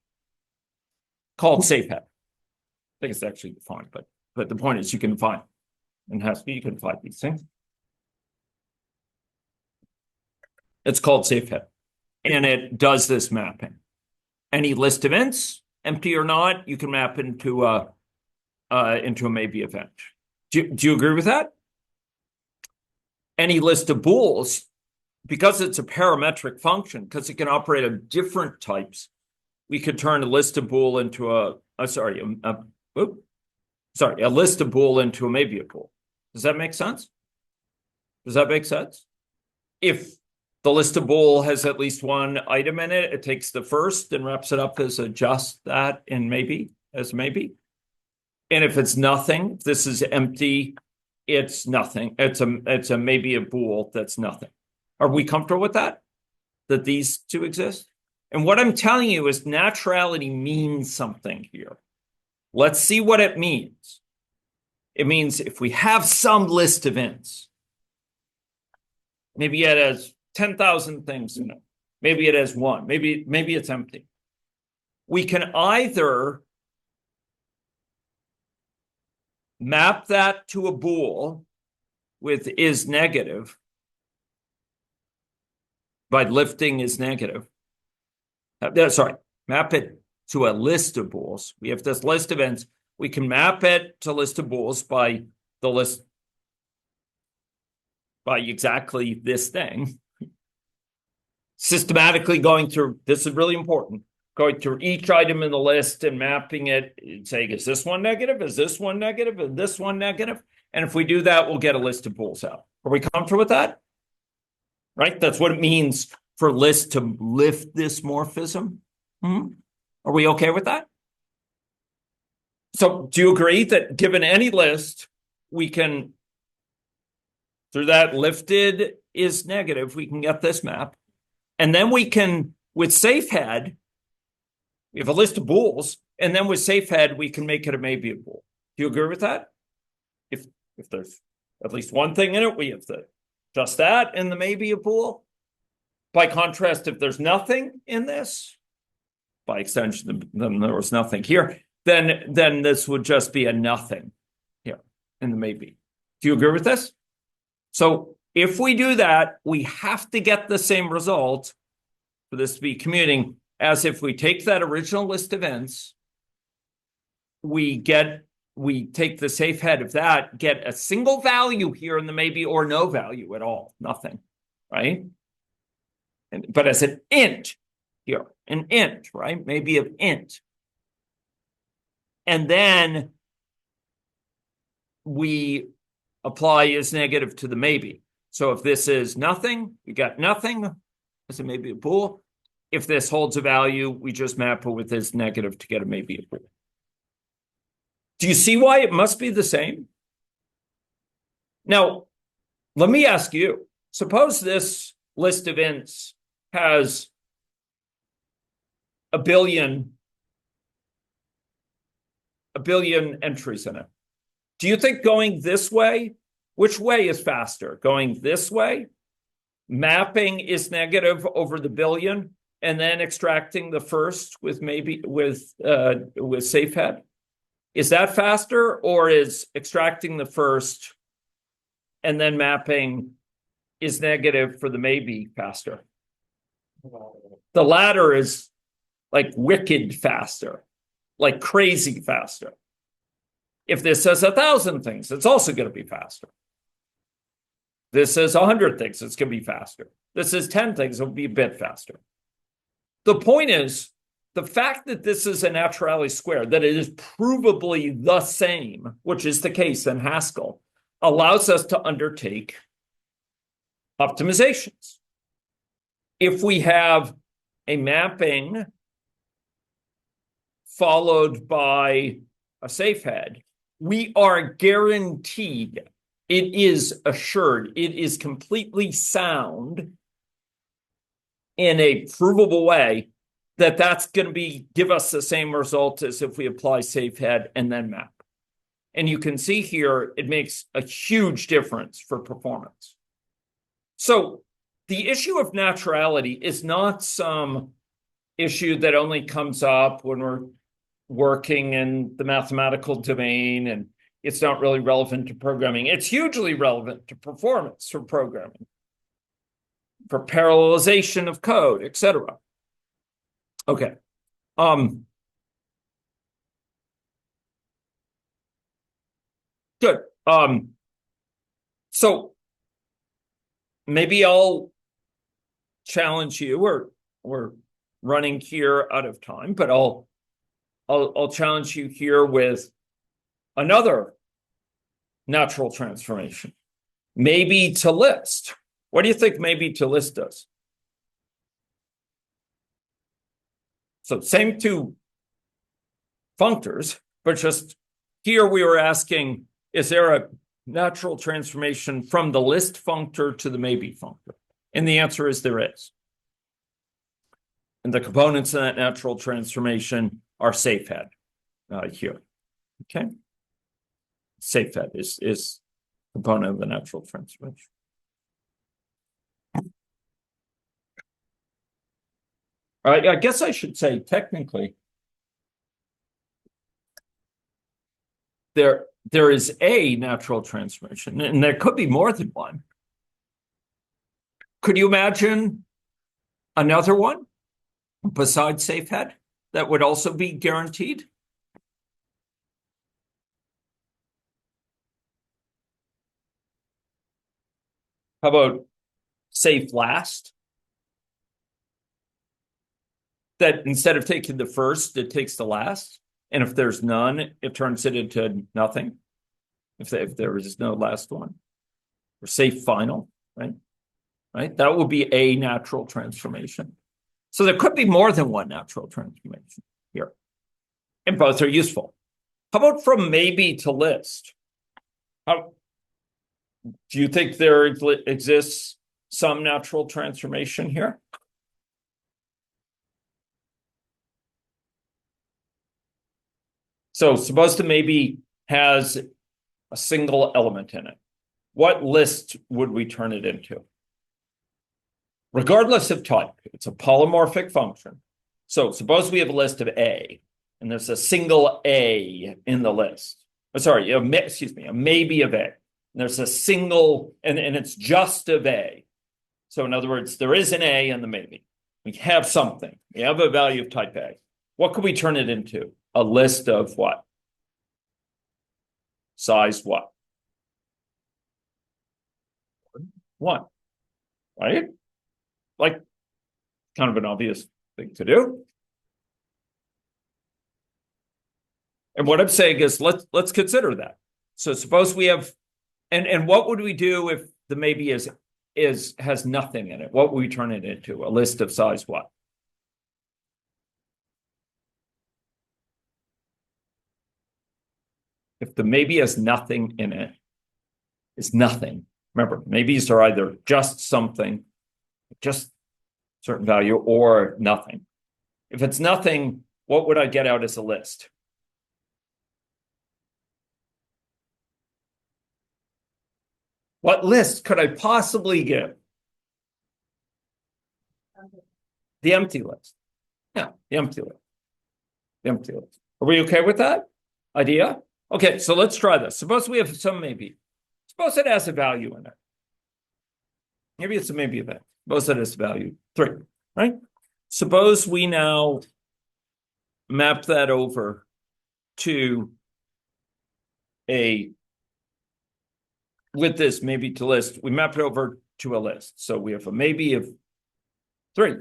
called safehead. I think it's actually defined, but the point is you can define in Haskell, you can define these things. It's called safehead, and it does this mapping. Any list of ints, empty or not, you can map into a maybe event. Do you agree with that? Any list of bools, because it's a parametric function, because it can operate on different types, we could turn a list of bool into a list of bool into a maybe a bool. Does that make sense? Does that make sense? If the list of bool has at least one item in it, it takes the first and wraps it up as a just that in maybe, as maybe. And if it's nothing, if this is empty, it's nothing. It's a maybe a bool that's nothing. Are we comfortable with that? That these two exist? And what I'm telling you is naturality means something here. Let's see what it means. It means if we have some list of ints, maybe it has 10,000 things in it. Maybe it has one. Maybe it's empty. We can either map that to a bool with is negative by lifting is negative. Map it to a list of bools. We have this list of ints. We can map it to list of bools by the list, by exactly this thing. Systematically going through, this is really important, going through each item in the list and mapping it, saying, is this one negative? Is this one negative? Is this one negative? And if we do that, we'll get a list of bools out. Are we comfortable with that? Right? That's what it means for list to lift this morphism. Are we okay with that? So do you agree that given any list, we can, through that lifted is negative, we can get this map. And then we can, with safehead, we have a list of bools, and then with safehead, we can make it a maybe a bool. Do you agree with that? If there's at least one thing in it, we have just that in the maybe a bool. By contrast, if there's nothing in this, by extension, then there was nothing here, then this would just be a nothing here in the maybe. Do you agree with this? So if we do that, we have to get the same result for this to be commuting as if we take that original list of ints, we take the safe head of that, get a single value here in the maybe or no value at all, nothing, right? But as an int here, an int, right? Maybe of int. And then we apply is negative to the maybe. So if this is nothing, we got nothing. As a maybe a bool. If this holds a value, we just map it with this negative to get a maybe a bool. Do you see why it must be the same? Now let me ask you, suppose this list of ints has a billion entries in it. Do you think going this way, which way is faster? Going this way, mapping is negative over the billion, and then extracting the first with safe head? Is that faster, or is extracting the first and then mapping is negative for the maybe faster? The latter is like wicked faster, like crazy faster. If this says 1,000 things, it's also going to be faster. This says 100 things, it's going to be faster. This says 10 things, it'll be a bit faster. The point is, the fact that this is a naturality square, that it is provably the same, which is the case in Haskell, allows us to undertake optimizations. If we have a mapping followed by a safe head, we are guaranteed, it is assured, it is completely sound in a provable way that that's going to give us the same result as if we apply safe head and then map. And you can see here, it makes a huge difference for performance. So the issue of naturality is not some issue that only comes up when we're working in the mathematical domain and it's not really relevant to programming. It's hugely relevant to performance for programming, for parallelization of code, etc. Okay. Good. So maybe I'll challenge you. We're running here out of time, but I'll challenge you here with another natural transformation. Maybe to list. What do you think maybe to list does? So same two functors, but just here we were asking, is there a natural transformation from the list functor to the maybe functor? And the answer is there is. And the components of that natural transformation are safe head here. Okay. Safe head is component of the natural transformation. All right, I guess I should say technically there is a natural transformation, and there could be more than one. Could you imagine another one besides safe head that would also be guaranteed? How about safe last? That instead of taking the first, it takes the last. And if there's none, it turns it into nothing. If there is no last one. Or safe final, right? Right? That would be a natural transformation. So there could be more than one natural transformation here. And both are useful. How about from maybe to list? Do you think there exists some natural transformation here? So suppose the maybe has a single element in it. What list would we turn it into? Regardless of type, it's a polymorphic function. So suppose we have a list of A, and there's a single A in the list. Sorry, a maybe of A. And there's a single, and it's just of A. So in other words, there is an A in the maybe. We have something. We have a value of type A. What could we turn it into? A list of what? Size what? 1, right? Like, kind of an obvious thing to do. And what I'm saying is, let's consider that. So suppose we have, and what would we do if the maybe has nothing in it? What would we turn it into? A list of size what? If the maybe has nothing in it, is nothing, Remember, maybes are either just something, just certain value, or nothing. If it's nothing, what would I get out as a list? What list could I possibly give? The empty list. Yeah, the empty list. The empty list. Are we okay with that idea? Okay, so let's try this. Suppose we have some maybe. Suppose it has a value in it. Maybe it's a maybe event. Suppose it has value 3, right? Suppose we now map that over to with this maybe to list, we map it over to a list. So we have a maybe of 3.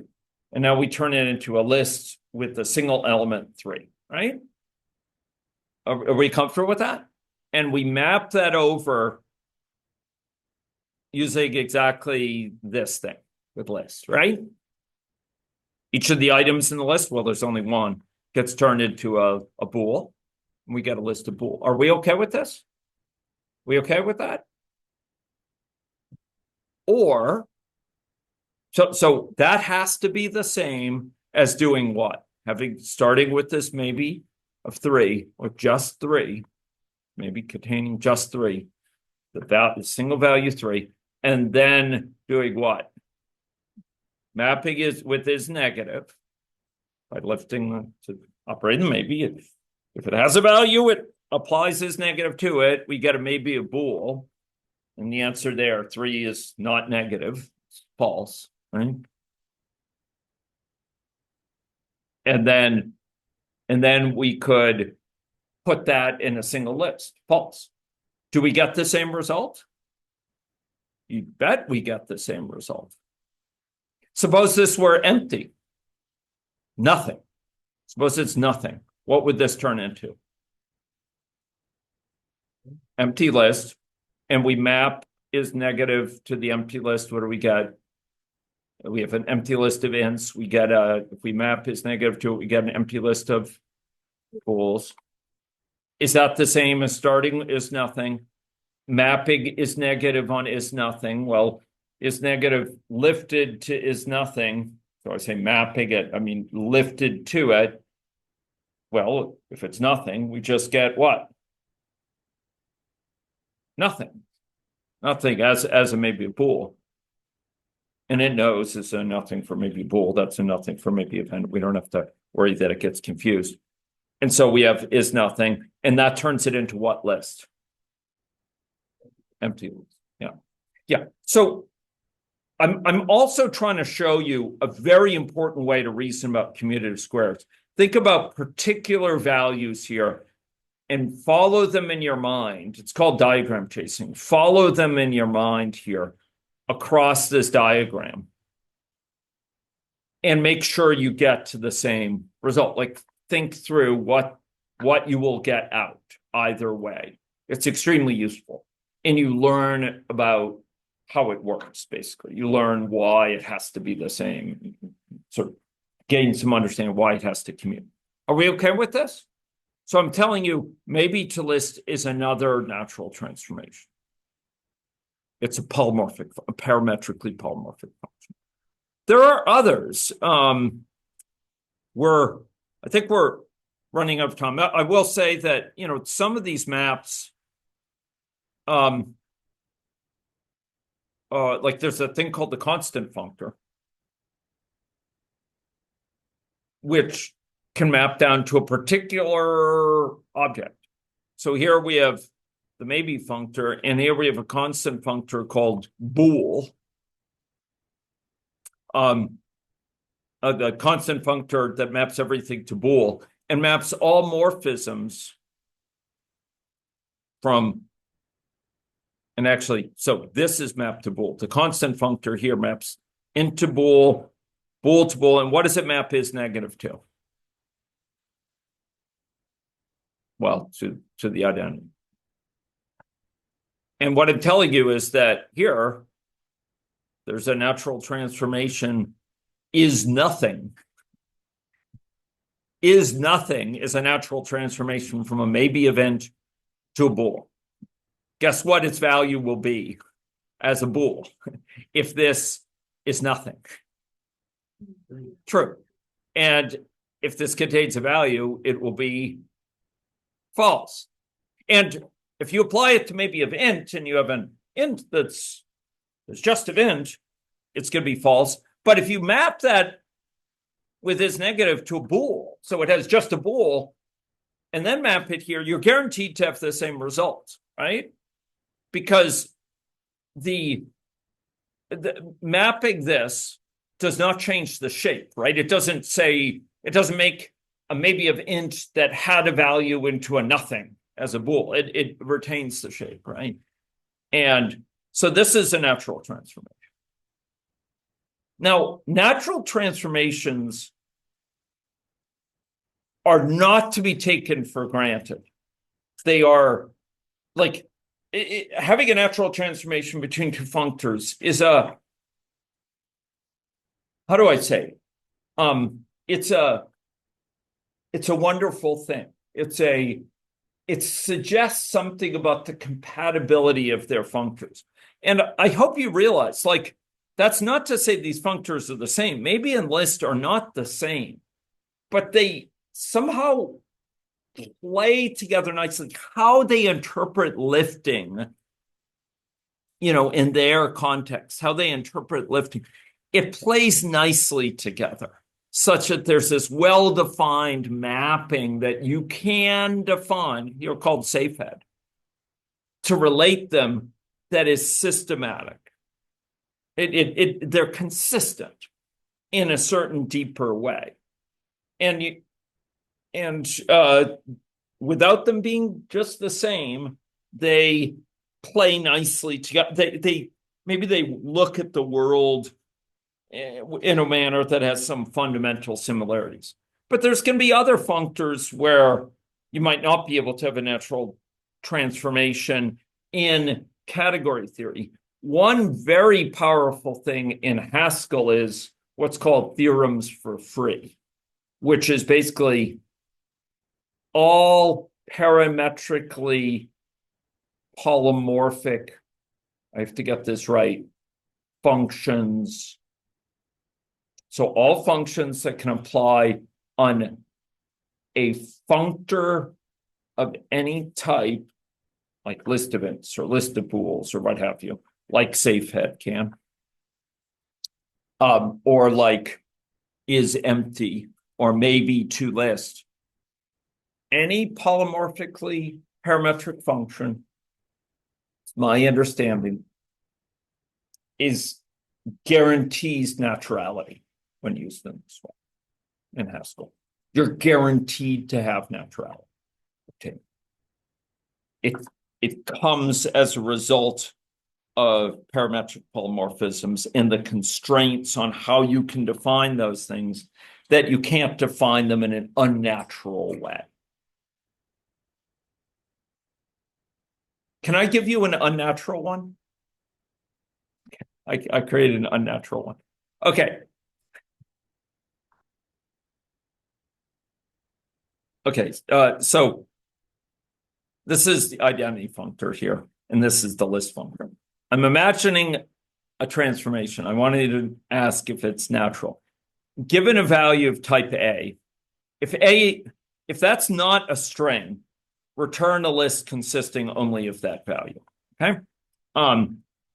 And now we turn it into a list with a single element 3, right? Are we comfortable with that? And we map that over using exactly this thing with list, right? Each of the items in the list, well, there's only one, gets turned into a bool. And we get a list of bool. Are we okay with this? We okay with that? Or, so that has to be the same as doing what? Starting with this maybe of 3, or just 3, maybe containing just 3, the single value 3, and then doing what? Mapping is negative by lifting to operate the maybe. If it has a value, it applies as negative to it. We get a maybe a bool. And the answer there, 3 is not negative, it's false, right? And then we could put that in a single list, false. Do we get the same result? You bet we get the same result. Suppose this were empty. Nothing. Suppose it's nothing. What would this turn into? Empty list. And we map is negative to the empty list. What do we get? We have an empty list of ints. We get if we map is negative to it, we get an empty list of bools. Is that the same as starting is nothing? Mapping is negative on is nothing. Well, is negative lifted to is nothing. So I say mapping it, I mean lifted to it. Well, if it's nothing, we just get what? Nothing. Nothing as a maybe a bool. And it knows it's a nothing for maybe bool. That's a nothing for maybe event. We don't have to worry that it gets confused. And so we have is nothing, and that turns it into what list? Empty list. Yeah. Yeah. So I'm also trying to show you a very important way to reason about commutative squares. Think about particular values here and follow them in your mind. It's called diagram chasing. Follow them in your mind here across this diagram and make sure you get to the same result. Like think through what you will get out either way. It's extremely useful. And you learn about how it works, basically. You learn why it has to be the same. Sort of gain some understanding why it has to commute. Are we okay with this? So I'm telling you, maybe to list is another natural transformation. It's a parametrically polymorphic function. There are others. I think we're running out of time. I will say that, some of these maps, like there's a thing called the constant functor, which can map down to a particular object. So here we have the maybe functor, and here we have a constant functor called bool. The constant functor that maps everything to bool and maps all morphisms from, and actually, so this is mapped to bool. The constant functor here maps into bool to bool, and what does it map is negative to? Well, to the identity. And what I'm telling you is that here, there's a natural transformation is nothing. Is nothing is a natural transformation from a maybe event to a bool. Guess what its value will be? as a bool if this is nothing. True. And if this contains a value, it will be false. And if you apply it to maybe of int and you have an int that's just of int, it's going to be false. But if you map that with this negative to a bool, so it has just a bool, and then map it here, you're guaranteed to have the same result, right? Because the mapping this does not change the shape, right? It doesn't make a maybe of int that had a value into a nothing as a bool. It retains the shape, right? And so this is a natural transformation. Now, natural transformations are not to be taken for granted. They are like having a natural transformation between two functors is how do I say? It's a wonderful thing. It suggests something about the compatibility of their functors. And I hope you realize, like, that's not to say these functors are the same. Maybe in list are not the same, but they somehow play together nicely. How they interpret lifting, in their context, how they interpret lifting, it plays nicely together, such that there's this well-defined mapping that you can define, called safehead, to relate them that is systematic. They're consistent in a certain deeper way. And without them being just the same, they play nicely together. Maybe they look at the world in a manner that has some fundamental similarities. But there's going to be other functors where you might not be able to have a natural transformation in category theory. One very powerful thing in Haskell is what's called theorems for free, which is basically all parametrically polymorphic, I have to get this right, functions. So all functions that can apply on a functor of any type, like list of ints or list of bools or what have you, like safehead can, or like is empty, or maybe to list. Any polymorphically parametric function, my understanding, guarantees naturality when used in this way in Haskell. You're guaranteed to have naturality. Okay. It comes as a result of parametric polymorphisms and the constraints on how you can define those things, that you can't define them in an unnatural way. Can I give you an unnatural one? Okay. I created an unnatural one. Okay. Okay, so this is the identity functor here, and this is the list functor. I'm imagining a transformation. I wanted to ask if it's natural. Given a value of type A, if that's not a string, return a list consisting only of that value. Okay.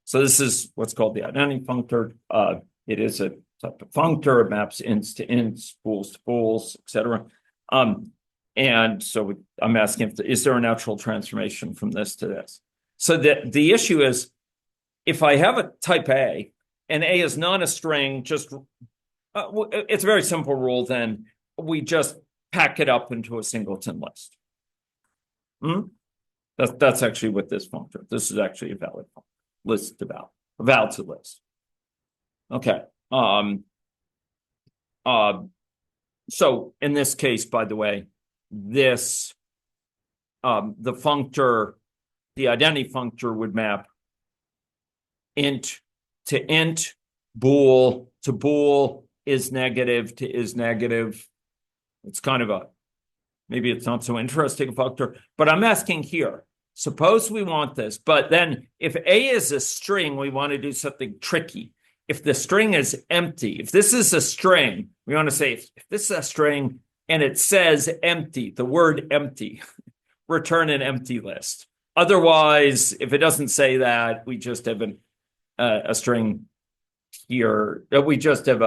So this is what's called the identity functor. It is a type of functor. It maps ints to ints, bools to bools, etc. And so I'm asking, is there a natural transformation from this to this? So the issue is, if I have a type A and A is not a string, it's a very simple rule. Then we just pack it up into a singleton list. That's actually what this functor. This is actually a valid functor. List to val, val to list. Okay. So in this case, by the way, this the functor, the identity functor would map int to int, bool to bool, is negative to is negative. It's kind of maybe it's not so interesting functor, but I'm asking here, suppose we want this, but then if A is a string, we want to do something tricky. If the string is empty, if this is a string, we want to say, if this is a string and it says empty, the word empty, return an empty list. Otherwise, if it doesn't say that, we just have a string here. We just have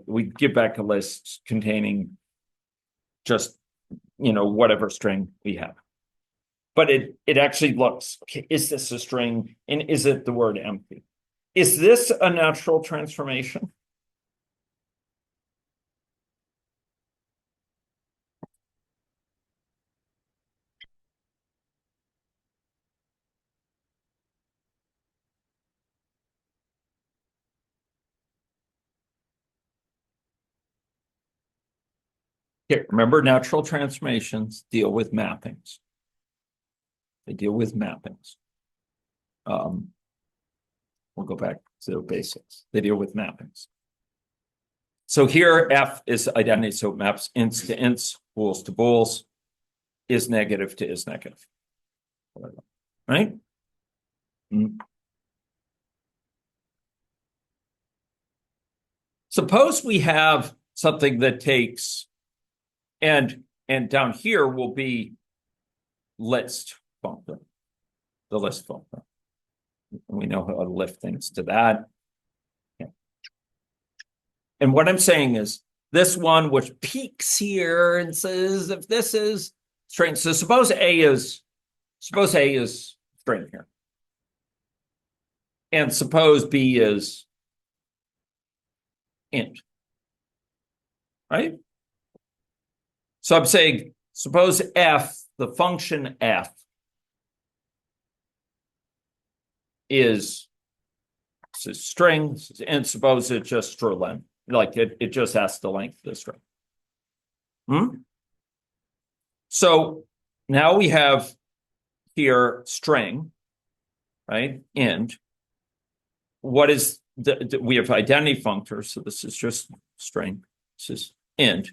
we give back a list containing just, whatever string we have. But it actually looks, okay, is this a string? And is it the word empty? Is this a natural transformation? Okay, remember, natural transformations deal with mappings. They deal with mappings. We'll go back to the basics. They deal with mappings. So here, F is identity, so it maps ints to ints, bools to bools, is negative to is negative. Right? Suppose we have something that takes, and down here will be list function, the list function. We know how to lift things to that. Okay. And what I'm saying is this one, which peaks here and says, if this is string, so suppose A is string here. And suppose B is int. Right? So I'm saying, suppose F, the function F, is a string, and suppose it's just for length, like it just has the length of the string. So now we have here string, right? And what is we have identity functor, so this is just string. This is int,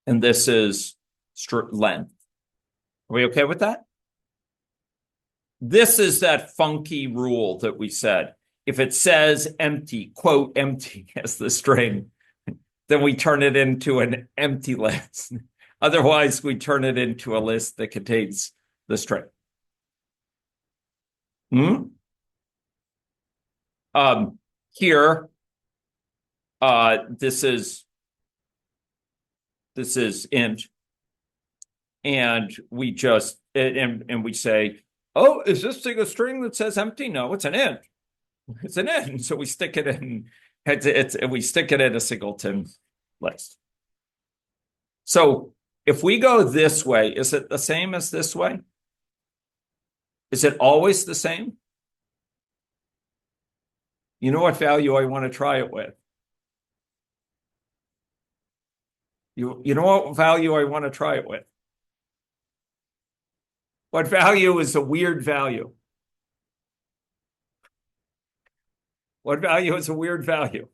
and this is length. Are we okay with that? This is that funky rule that we said. If it says empty, quote, empty as the string, then we turn it into an empty list. Otherwise, we turn it into a list that contains the string. Here, this is int, and we just and we say, oh, is this thing a string that says empty? No, it's an int. It's an int. So we stick it in. We stick it in a singleton list. So if we go this way, is it the same as this way? Is it always the same? You know what value I want to try it with? You know what value I want to try it with? What value is a weird value? What value is a weird value?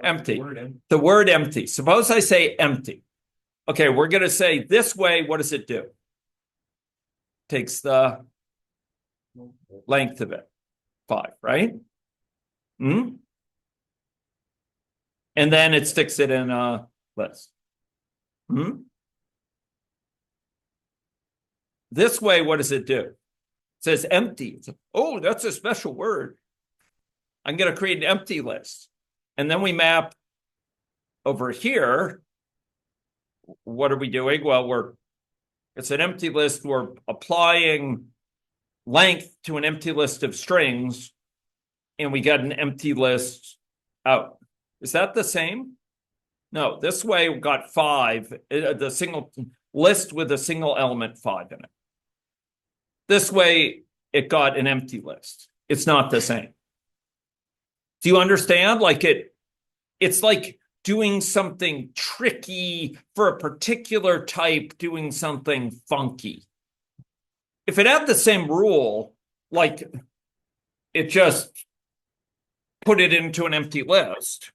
Empty. The word empty. Suppose I say empty. Okay, we're going to say this way. What does it do? Takes the length of it, 5, right? And then it sticks it in a list. This way, what does it do? It says empty. Oh, that's a special word. I'm going to create an empty list. And then we map over here. What are we doing? Well, it's an empty list. We're applying length to an empty list of strings, and we got an empty list out. Is that the same? No, this way we got 5, the single list with a single element 5 in it. This way it got an empty list. It's not the same. Do you understand? Like it's like doing something tricky for a particular type, doing something funky. If it had the same rule, like it just put it into an empty list,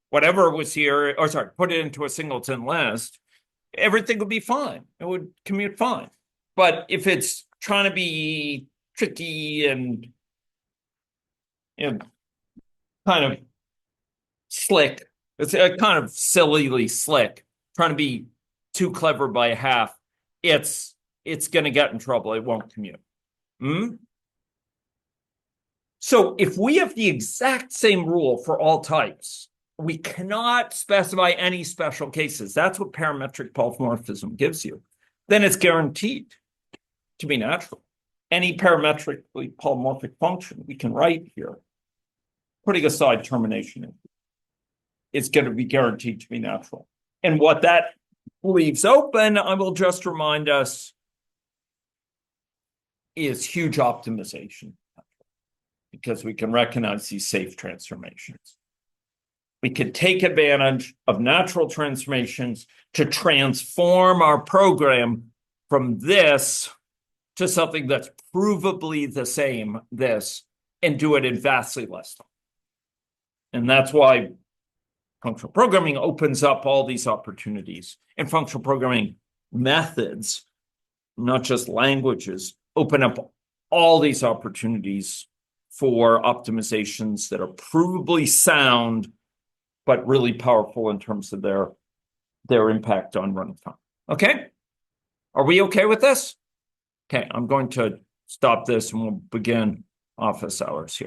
whatever was here, or sorry, put it into a singleton list, everything would be fine. It would commute fine. But if it's trying to be tricky and kind of slick. It's kind of sillily slick, trying to be too clever by half. It's going to get in trouble. It won't commute. So if we have the exact same rule for all types, we cannot specify any special cases. That's what parametric polymorphism gives you. Then it's guaranteed to be natural. Any parametrically polymorphic function we can write here, putting aside termination, it's going to be guaranteed to be natural. And what that leaves open, I will just remind us, is huge optimization, because we can recognize these safe transformations. We could take advantage of natural transformations to transform our program from this to something that's provably the same, this, and do it in vastly less time. And that's why functional programming opens up all these opportunities. And functional programming methods, not just languages, open up all these opportunities for optimizations that are provably sound, but really powerful in terms of their impact on runtime. Okay? Are we okay with this? Okay, I'm going to stop this and we'll begin office hours here.